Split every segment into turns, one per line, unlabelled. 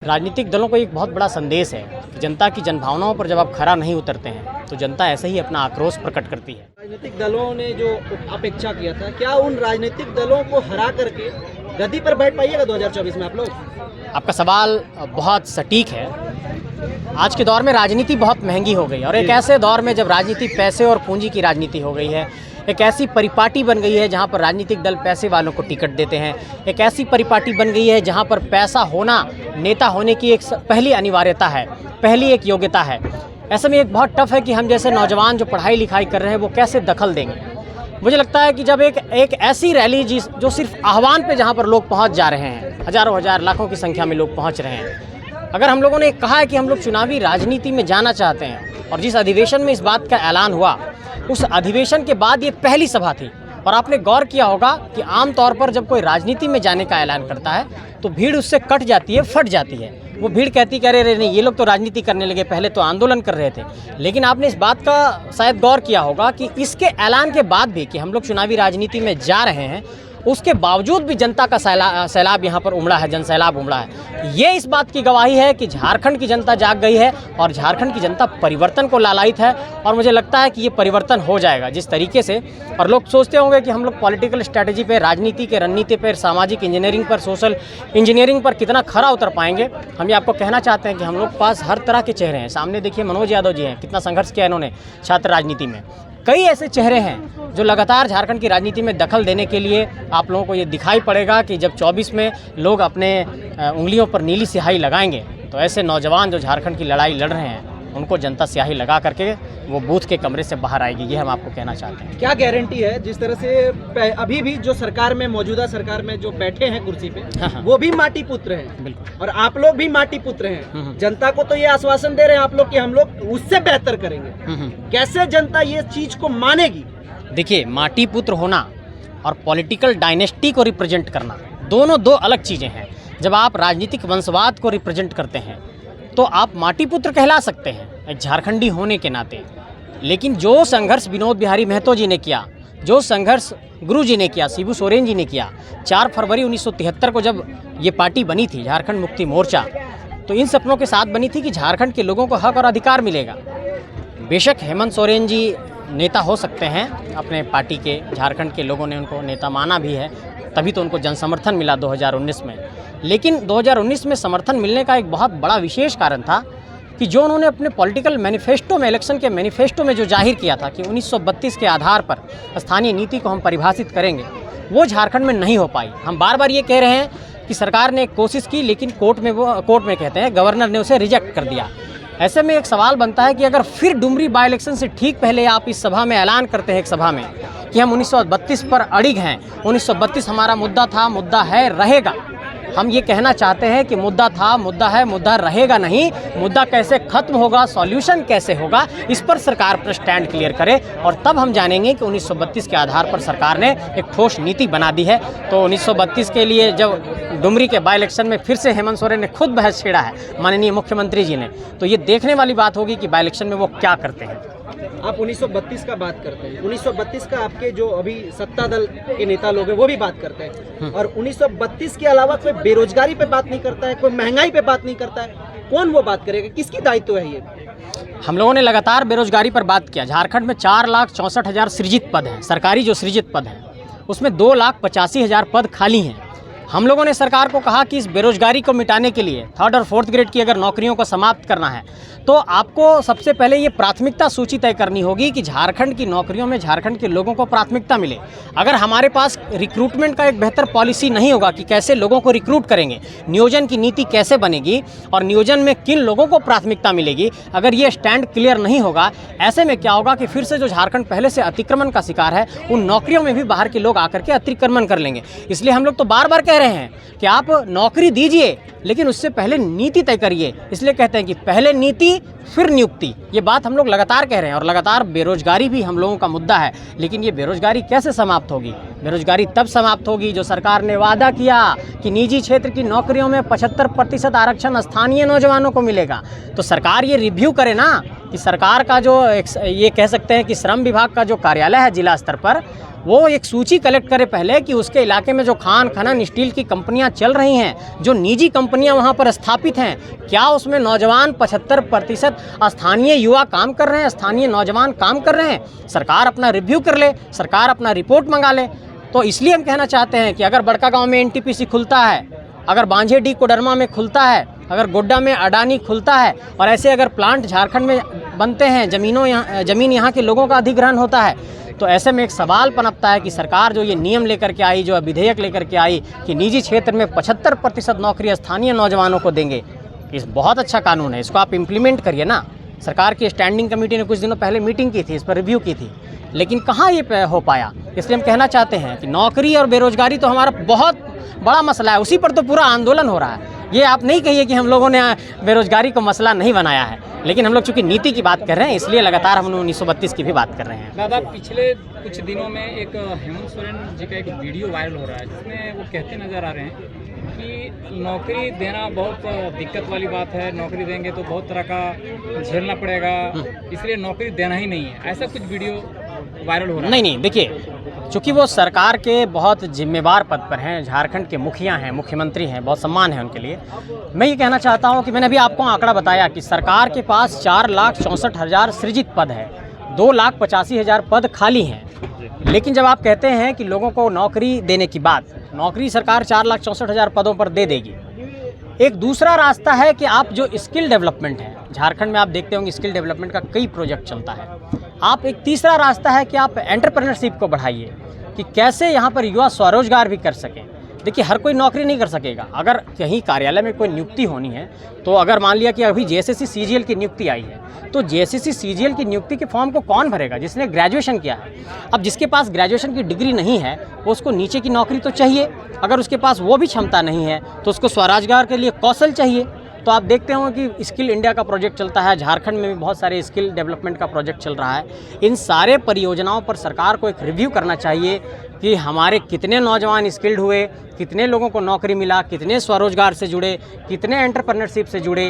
राजनीतिक दलों को एक बहुत बड़ा संदेश है कि जनता की जनभावनाओं पर जब आप खरा नहीं उतरते हैं तो जनता ऐसे ही अपना आक्रोश प्रकट करती है।
राजनीतिक दलों ने जो अपेक्षा किया था, क्या उन राजनीतिक दलों को हरा करके गद्दी पर बैठ पाइएगा 2024 में आप लोग?
आपका सवाल बहुत सटीक है। आज के दौर में राजनीति बहुत महंगी हो गई और एक ऐसे दौर में जब राजनीति पैसे और पूंजी की राजनीति हो गई है, एक ऐसी परिपाटी बन गई है जहां पर राजनीतिक दल पैसे वालों को टिकट देते हैं, एक ऐसी परिपाटी बन गई है जहां पर पैसा होना नेता होने की एक पहली अनिवार्यता है, पहली एक योग्यता है। ऐसे में एक बहुत टफ है कि हम जैसे नौजवान जो पढ़ाई लिखाई कर रहे हैं वो कैसे दखल देंगे। मुझे लगता है कि जब एक ऐसी रैली जो सिर्फ आह्वान पे जहाँ पर लोग पहुँच जा रहे हैं, हज़ारों हजार लाखों की संख्या में लोग पहुँच रहे हैं, अगर हम लोगों ने कहा है कि हम लोग चुनावी राजनीति में जाना चाहते हैं और जिस अधिवेशन में इस बात का ऐलान हुआ उस अधिवेशन के बाद ये पहली सभा थी। और आपने गौर किया होगा कि आमतौर पर जब कोई राजनीति में जाने का ऐलान करता है तो भीड़ उससे कट जाती है, फट जाती है। वो भीड़ कहती कह रहे नहीं, ये लोग तो राजनीति करने लगे, पहले तो आंदोलन कर रहे थे। लेकिन आपने इस बात का शायद गौर किया होगा कि इसके ऐलान के बाद भी कि हम लोग चुनावी राजनीति में जा रहे हैं, उसके बावजूद भी जनता का सैलाब यहाँ पर उमड़ा है, जनसैलाब उमड़ा है। ये इस बात की गवाही है कि झारखंड की जनता जाग गई है और झारखंड की जनता परिवर्तन को लालायित है। और मुझे लगता है कि ये परिवर्तन हो जाएगा जिस तरीके से। और लोग सोचते होंगे कि हम लोग पॉलिटिकल स्ट्रैटेजी पे, राजनीति के रणनीति पर, सामाजिक इंजीनियरिंग पर, सोशल इंजीनियरिंग पर कितना खरा उतर पाएंगे। हम ये आपको कहना चाहते हैं कि हम लोग पास हर तरह के चेहरे हैं। सामने देखिए मनोज यादव जी हैं, कितना संघर्ष किया इन्होंने छात्र राजनीति में। कई ऐसे चेहरे हैं जो लगातार झारखंड की राजनीति में दखल देने के लिए आप लोगों को ये दिखाई पड़ेगा कि जब 24 में लोग अपने उंगलियों पर नीली स्याही लगाएंगे तो ऐसे नौजवान जो झारखंड की लड़ाई लड़ रहे हैं उनको जनता स्याही लगा करके वो बूथ के कमरे से बाहर आएगी। ये हम आपको कहना चाहते हैं।
क्या गारंटी है जिस तरह से अभी भी जो सरकार में, मौजूदा सरकार में जो बैठे हैं कुर्सी पे, वो भी माटी पुत्र हैं,
बिल्कुल,
और आप लोग भी माटी पुत्र हैं। जनता को तो ये आश्वासन दे रहे हैं आप लोग कि हम लोग उससे बेहतर करेंगे। कैसे जनता ये चीज को मानेगी?
देखिए, माटी पुत्र होना और पॉलिटिकल डायनेस्टी को रिप्रेजेंट करना दोनों दो अलग चीज़ें हैं। जब आप राजनीतिक वंशवाद को रिप्रेजेंट करते हैं तो आप माटी पुत्र कहला सकते हैं एक झारखंडी होने के नाते। लेकिन जो संघर्ष विनोद बिहारी महतो जी ने किया, जो संघर्ष गुरु जी ने किया, शिबू सोरेन जी ने किया, 4 फरवरी 1973 को जब ये पार्टी बनी थी झारखंड मुक्ति मोर्चा, तो इन सपनों के साथ बनी थी कि झारखंड के लोगों को हक और अधिकार मिलेगा। बेशक हेमंत सोरेन जी नेता हो सकते हैं अपने पार्टी के, झारखंड के लोगों ने उनको नेता माना भी है, तभी तो उनको जनसमर्थन मिला 2019 में। लेकिन 2019 में समर्थन मिलने का एक बहुत बड़ा विशेष कारण था कि जो उन्होंने अपने पॉलिटिकल मैनिफेस्टो में, इलेक्शन के मैनिफेस्टो में जो जाहिर किया था कि 1932 के आधार पर स्थानीय नीति को हम परिभाषित करेंगे, वो झारखंड में नहीं हो पाई। हम बार बार ये कह रहे हैं कि सरकार ने कोशिश की लेकिन कोर्ट में कहते हैं गवर्नर ने उसे रिजेक्ट कर दिया। ऐसे में एक सवाल बनता है कि अगर फिर डुमरी बाई इलेक्शन से ठीक पहले आप इस सभा में ऐलान करते हैं, एक सभा में, कि हम 1932 पर अड़िग हैं, 1932 हमारा मुद्दा था, मुद्दा है, रहेगा। हम ये कहना चाहते हैं कि मुद्दा था, मुद्दा है, मुद्दा रहेगा नहीं। मुद्दा कैसे खत्म होगा, सॉल्यूशन कैसे होगा, इस पर सरकार पर स्टैंड क्लियर करे और तब हम जानेंगे कि 1932 के आधार पर सरकार ने एक ठोस नीति बना दी है। तो 1932 के लिए जब डुमरी के बाई इलेक्शन में फिर से हेमंत सोरेन ने खुद बहस छेड़ा है माननीय मुख्यमंत्री जी ने, तो ये देखने वाली बात होगी कि बाई इलेक्शन में वो क्या करते हैं।
आप 1932 का बात करते हैं, 1932 का आपके जो अभी सत्ता दल के नेता लोग हैं वो भी बात करते हैं, और 1932 के अलावा कोई बेरोजगारी पे बात नहीं करता है, कोई महंगाई पे बात नहीं करता है। कौन वो बात करेगा? किसकी दायित्व है ये?
हम लोगों ने लगातार बेरोजगारी पर बात किया। झारखंड में 4,64,000 सृजित पद हैं, सरकारी जो सृजित पद हैं उसमें 2,85,000 पद खाली हैं। हम लोगों ने सरकार को कहा कि इस बेरोजगारी को मिटाने के लिए 3rd और 4th ग्रेड की अगर नौकरियों को समाप्त करना है तो आपको सबसे पहले ये प्राथमिकता सूची तय करनी होगी कि झारखंड की नौकरियों में झारखंड के लोगों को प्राथमिकता मिले। अगर हमारे पास रिक्रूटमेंट का एक बेहतर पॉलिसी नहीं होगा कि कैसे लोगों को रिक्रूट करेंगे, नियोजन की नीति कैसे बनेगी और नियोजन में किन लोगों को प्राथमिकता मिलेगी, अगर ये स्टैंड क्लियर नहीं होगा, ऐसे में क्या होगा कि फिर से जो झारखंड पहले से अतिक्रमण का शिकार है उन नौकरियों में भी बाहर के लोग आकर के अतिक्रमण कर लेंगे। इसलिए हम लोग तो बार बार कह रहे हैं कि आप नौकरी दीजिए लेकिन उससे पहले नीति तय करिए। इसलिए कहते हैं कि पहले नीति फिर नियुक्ति। ये बात हम लोग लगातार कह रहे हैं और लगातार बेरोजगारी भी हम लोगों का मुद्दा है। लेकिन ये बेरोजगारी कैसे समाप्त होगी? बेरोजगारी तब समाप्त होगी जो सरकार ने वादा किया कि निजी क्षेत्र की नौकरियों में 75% आरक्षण स्थानीय नौजवानों को मिलेगा। तो सरकार ये रिव्यू करे ना कि सरकार का जो ये कह सकते हैं कि श्रम विभाग का जो कार्यालय है जिला स्तर पर, वो एक सूची कलेक्ट करे पहले कि उसके इलाके में जो खान खनन स्टील की कंपनियां चल रही हैं, जो निजी कंपनियां वहां पर स्थापित हैं, क्या उसमें नौजवान 75% स्थानीय युवा काम कर रहे हैं, स्थानीय नौजवान काम कर रहे हैं। सरकार अपना रिव्यू कर ले, सरकार अपना रिपोर्ट मंगा ले। तो इसलिए हम कहना चाहते हैं कि अगर बड़का गाँव में NTPC खुलता है, अगर बांझेडी कोडरमा में खुलता है, अगर गोड्डा में अडानी खुलता है, और ऐसे अगर प्लांट झारखंड में बनते हैं, ज़मीन यहाँ के लोगों का अधिग्रहण होता है, तो ऐसे में एक सवाल पनपता है कि सरकार जो ये नियम लेकर के आई, जो विधेयक लेकर के आई कि निजी क्षेत्र में 75% नौकरी स्थानीय नौजवानों को देंगे, इस बहुत अच्छा कानून है, इसको आप इम्प्लीमेंट करिए ना। सरकार की स्टैंडिंग कमेटी ने कुछ दिनों पहले मीटिंग की थी, इस पर रिव्यू की थी, लेकिन कहाँ ये हो पाया। इसलिए हम कहना चाहते हैं कि नौकरी और बेरोजगारी तो हमारा बहुत बड़ा मसला है, उसी पर तो पूरा आंदोलन हो रहा है। ये आप नहीं कहिए कि हम लोगों ने बेरोजगारी को मसला नहीं बनाया है, लेकिन हम लोग चूंकि नीति की बात कर रहे हैं, इसलिए लगातार हम 1932 की भी बात कर रहे हैं।
दादा, पिछले कुछ दिनों में एक हेमंत सोरेन जी का एक वीडियो वायरल हो रहा है, जिसमें वो कहते नजर आ रहे हैं कि नौकरी देना बहुत दिक्कत वाली बात है, नौकरी देंगे तो बहुत तरह का झेलना पड़ेगा, इसलिए नौकरी देना ही नहीं है। ऐसा कुछ वीडियो वायरल हो रहा है।
नहीं, देखिए, चूँकि वो सरकार के बहुत जिम्मेवार पद पर हैं, झारखंड के मुखिया हैं, मुख्यमंत्री हैं, बहुत सम्मान है उनके लिए। मैं ये कहना चाहता हूँ कि मैंने अभी आपको आंकड़ा बताया कि सरकार के पास 4,64,000 सृजित पद है, 2,85,000 पद खाली हैं। लेकिन जब आप कहते हैं कि लोगों को नौकरी देने की बात, नौकरी सरकार 4,64,000 पदों पर दे देगी। एक दूसरा रास्ता है कि आप जो स्किल डेवलपमेंट है, झारखंड में आप देखते होंगे स्किल डेवलपमेंट का कई प्रोजेक्ट चलता है। आप एक तीसरा रास्ता है कि आप एंटरप्रेन्योरशिप को बढ़ाइए, कि कैसे यहाँ पर युवा स्वरोजगार भी कर सकें। देखिए, हर कोई नौकरी नहीं कर सकेगा। अगर कहीं कार्यालय में कोई नियुक्ति होनी है, तो अगर मान लिया कि अभी JSSC CGL की नियुक्ति आई है, तो JSSC CGL की नियुक्ति के फॉर्म को कौन भरेगा? जिसने ग्रेजुएशन किया है। अब जिसके पास ग्रेजुएशन की डिग्री नहीं है, वो उसको नीचे की नौकरी तो चाहिए। अगर उसके पास वो भी क्षमता नहीं है, तो उसको स्वरोजगार के लिए कौशल चाहिए। तो आप देखते हो कि स्किल इंडिया का प्रोजेक्ट चलता है, झारखंड में भी बहुत सारे स्किल डेवलपमेंट का प्रोजेक्ट चल रहा है। इन सारे परियोजनाओं पर सरकार को एक रिव्यू करना चाहिए कि हमारे कितने नौजवान स्किल्ड हुए, कितने लोगों को नौकरी मिला, कितने स्वरोजगार से जुड़े, कितने एंटरप्रेन्योरशिप से जुड़े।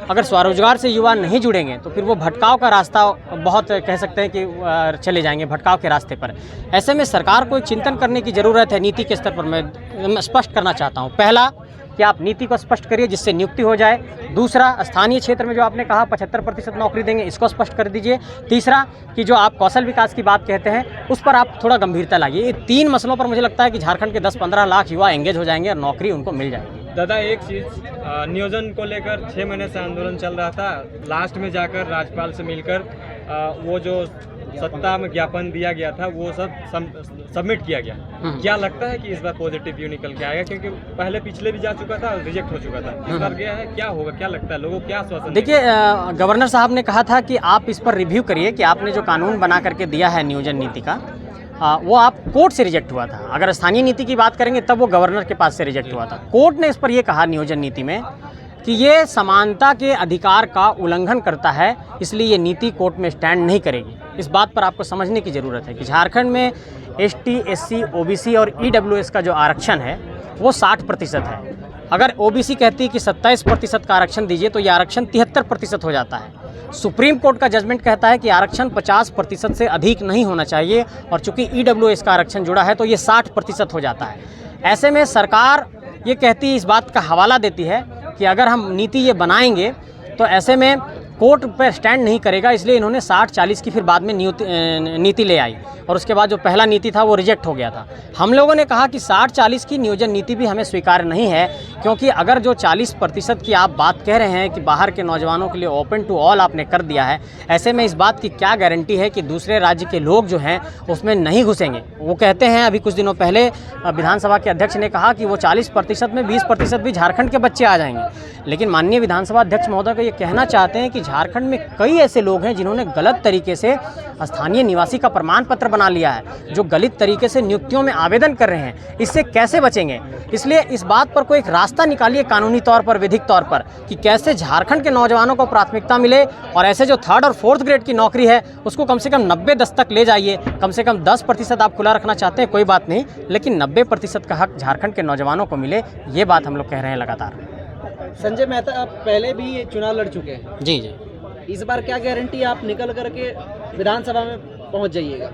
अगर स्वरोजगार से युवा नहीं जुड़ेंगे तो फिर वो भटकाव का रास्ता बहुत कह सकते हैं कि चले जाएंगे भटकाव के रास्ते पर। ऐसे में सरकार को एक चिंतन करने की ज़रूरत है नीति के स्तर पर। मैं स्पष्ट करना चाहता हूँ, पहला कि आप नीति को स्पष्ट करिए जिससे नियुक्ति हो जाए। दूसरा, स्थानीय क्षेत्र में जो आपने कहा 75% नौकरी देंगे, इसको स्पष्ट कर दीजिए। तीसरा, कि जो आप कौशल विकास की बात कहते हैं, उस पर आप थोड़ा गंभीरता लाइए। ये 3 मसलों पर मुझे लगता है कि झारखंड के 10-15 लाख युवा एंगेज हो जाएंगे और नौकरी उनको मिल जाएगी।
दादा, एक चीज़, नियोजन को लेकर 6 महीने से आंदोलन चल रहा था। लास्ट में जाकर राज्यपाल से मिलकर वो जो सत्ता में ज्ञापन दिया गया था, वो सब सबमिट किया गया। क्या लगता है कि इस बार पॉजिटिव व्यू निकल के आएगा? क्योंकि पहले पिछले भी जा चुका था और रिजेक्ट हो चुका था, इस बार गया है, क्या होगा, क्या लगता है, लोगों को क्या आश्वासन?
देखिए, गवर्नर साहब ने कहा था कि आप इस पर रिव्यू करिए कि आपने जो कानून बना करके दिया है नियोजन नीति का, वो आप कोर्ट से रिजेक्ट हुआ था। अगर स्थानीय नीति की बात करेंगे तब वो गवर्नर के पास से रिजेक्ट हुआ था। कोर्ट ने इस पर यह कहा नियोजन नीति में कि ये समानता के अधिकार का उल्लंघन करता है, इसलिए ये नीति कोर्ट में स्टैंड नहीं करेगी। इस बात पर आपको समझने की ज़रूरत है कि झारखंड में ST, SC, OBC और EWS का जो आरक्षण है वो 60% है। अगर OBC कहती है कि 27% का आरक्षण दीजिए, तो ये आरक्षण 73% हो जाता है। सुप्रीम कोर्ट का जजमेंट कहता है कि आरक्षण 50% से अधिक नहीं होना चाहिए, और चूंकि EWS का आरक्षण जुड़ा है तो ये 60% हो जाता है। ऐसे में सरकार ये कहती है, इस बात का हवाला देती है कि अगर हम नीति ये बनाएंगे तो ऐसे में कोर्ट पर स्टैंड नहीं करेगा, इसलिए इन्होंने 60-40 की फिर बाद में नीति ले आई, और उसके बाद जो पहला नीति था वो रिजेक्ट हो गया था। हम लोगों ने कहा कि 60-40 की नियोजन नीति भी हमें स्वीकार नहीं है, क्योंकि अगर जो 40% की आप बात कह रहे हैं कि बाहर के नौजवानों के लिए ओपन टू ऑल आपने कर दिया है, ऐसे में इस बात की क्या गारंटी है कि दूसरे राज्य के लोग जो हैं उसमें नहीं घुसेंगे। वो कहते हैं, अभी कुछ दिनों पहले विधानसभा के अध्यक्ष ने कहा कि वो 40% में 20% भी झारखंड के बच्चे आ जाएंगे, लेकिन माननीय विधानसभा अध्यक्ष महोदय को ये कहना चाहते हैं कि झारखंड में कई ऐसे लोग हैं जिन्होंने गलत तरीके से स्थानीय निवासी का प्रमाण पत्र बना लिया है, जो गलत तरीके से नियुक्तियों में आवेदन कर रहे हैं। इससे कैसे बचेंगे? इसलिए इस बात पर कोई एक रास्ता निकालिए कानूनी तौर पर, विधिक तौर पर, कि कैसे झारखंड के नौजवानों को प्राथमिकता मिले, और ऐसे जो 3rd और 4th ग्रेड की नौकरी है उसको कम से कम 90-10 तक ले जाइए। कम से कम 10% आप खुला रखना चाहते हैं, कोई बात नहीं, लेकिन 90% का हक झारखंड के नौजवानों को मिले, ये बात हम लोग कह रहे हैं लगातार।
संजय मेहता, आप पहले भी चुनाव लड़ चुके हैं।
जी जी।
इस बार क्या गारंटी आप निकल करके विधानसभा में पहुंच जाइएगा?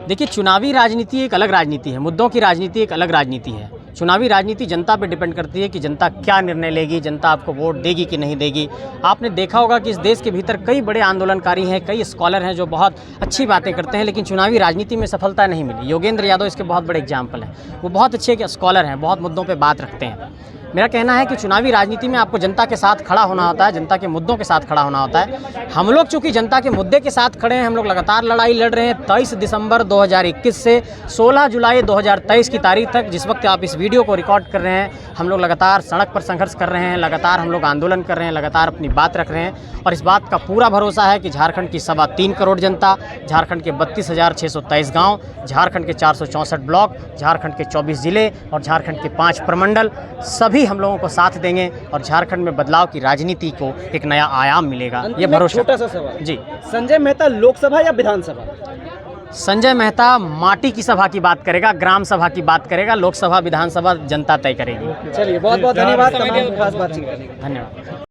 देखिए, चुनावी राजनीति एक अलग राजनीति है, मुद्दों की राजनीति एक अलग राजनीति है। चुनावी राजनीति जनता पे डिपेंड करती है कि जनता क्या निर्णय लेगी, जनता आपको वोट देगी कि नहीं देगी। आपने देखा होगा कि इस देश के भीतर कई बड़े आंदोलनकारी हैं, कई स्कॉलर हैं जो बहुत अच्छी बातें करते हैं, लेकिन चुनावी राजनीति में सफलता नहीं मिली। योगेंद्र यादव इसके बहुत बड़े एग्जाम्पल हैं। वो बहुत अच्छे स्कॉलर हैं, बहुत मुद्दों पर बात रखते हैं। मेरा कहना है कि चुनावी राजनीति में आपको जनता के साथ खड़ा होना होता है, जनता के मुद्दों के साथ खड़ा होना होता है। हम लोग चूंकि जनता के मुद्दे के साथ खड़े हैं, हम लोग लगातार लड़ाई लड़ रहे हैं 23 दिसंबर 2021 से 16 जुलाई 2023 की तारीख तक, जिस वक्त आप इस वीडियो को रिकॉर्ड कर रहे हैं। हम लोग लगातार सड़क पर संघर्ष कर रहे हैं, लगातार हम लोग आंदोलन कर रहे हैं, लगातार अपनी बात रख रहे हैं। और इस बात का पूरा भरोसा है कि झारखंड की 3.25 करोड़ जनता, झारखंड के 32,623 गाँव, झारखंड के 464 ब्लॉक, झारखंड के 24 जिले और झारखंड के 5 प्रमंडल, सभी हम लोगों को साथ देंगे और झारखंड में बदलाव की राजनीति को एक नया आयाम मिलेगा, ये भरोसा।
छोटा सा सवाल
जी,
संजय मेहता लोकसभा या विधानसभा?
संजय मेहता माटी की सभा की बात करेगा, ग्राम सभा की बात करेगा, लोकसभा विधानसभा जनता तय करेगी।
चलिए, बहुत बहुत धन्यवाद तमाम खास बातचीत करने के लिए।
धन्यवाद।